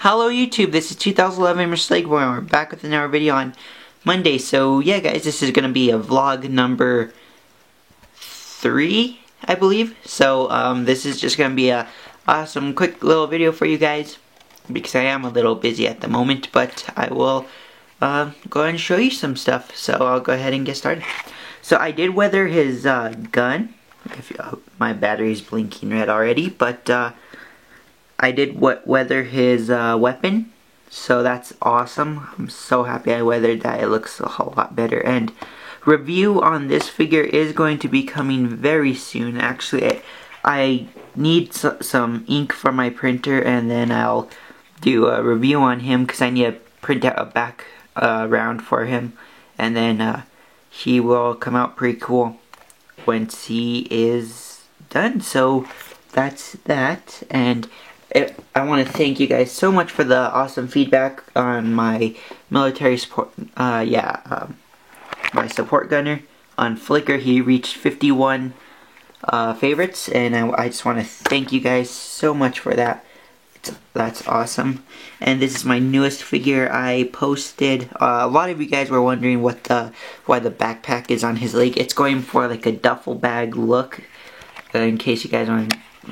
Hello YouTube, this is 2011 Mr. Lakeboy and we're back with another video on Monday. So yeah guys, this is going to be a vlog number 3, I believe. So this is just going to be a awesome quick little video for you guys because I am a little busy at the moment, but I will go ahead and show you some stuff. So I'll go ahead and get started. So I did weather his gun. My battery's blinking red already, but I did weather his weapon, so that's awesome. I'm so happy I weathered that. It looks a whole lot better. And review on this figure is going to be coming very soon. Actually, I need some ink for my printer, and then I'll do a review on him because I need to print out a background for him, and then he will come out pretty cool once he is done. So that's that. And I want to thank you guys so much for the awesome feedback on my military support, my support gunner on Flickr. He reached 51 favorites, and I just want to thank you guys so much for that. That's awesome. And this is my newest figure I posted. A lot of you guys were wondering why the backpack is on his leg. It's going for like a duffel bag look, in case you guys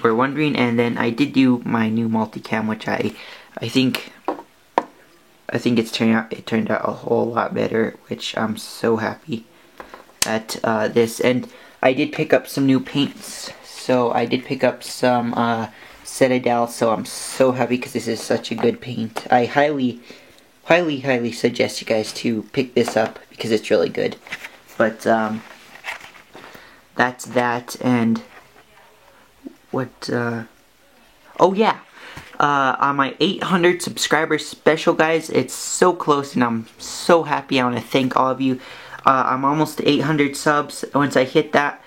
were wondering. And then I did do my new multicam, which I think it turned out a whole lot better, which I'm so happy at this. And I did pick up some new paints. So I did pick up some Citadel, so I'm so happy because this is such a good paint. I highly suggest you guys to pick this up because it's really good. But that's that. And what oh yeah, on my 800 subscribers special, guys, it's so close and I'm so happy. I want to thank all of you. I'm almost to 800 subs. Once I hit that,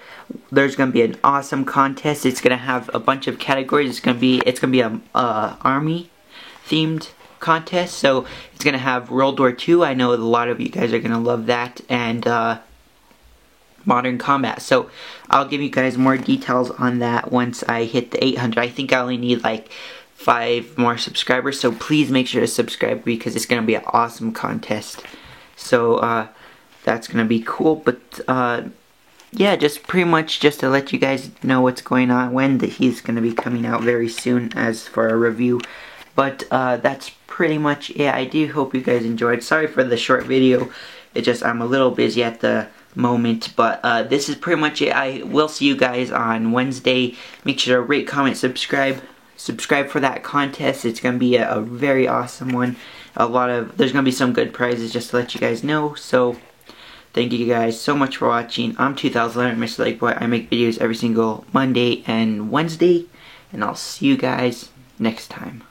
there's gonna be an awesome contest. It's gonna have a bunch of categories. It's gonna be a army themed contest. So it's gonna have World War II. I know a lot of you guys are gonna love that, and modern combat. So I'll give you guys more details on that once I hit the 800. I think I only need like 5 more subscribers, so please make sure to subscribe because it's gonna be an awesome contest. So that's gonna be cool. But yeah, just pretty much just to let you guys know what's going on, when he's going to be coming out very soon as for a review. But that's pretty much it. I do hope you guys enjoyed. Sorry for the short video. It just, I'm a little busy at the moment. But this is pretty much it. I will see you guys on Wednesday. Make sure to rate, comment, subscribe. Subscribe for that contest. It's going to be a very awesome one. There's going to be some good prizes, just to let you guys know. So thank you guys so much for watching. I'm 2011 Mr. Lakeboy. I make videos every single Monday and Wednesday, and I'll see you guys next time.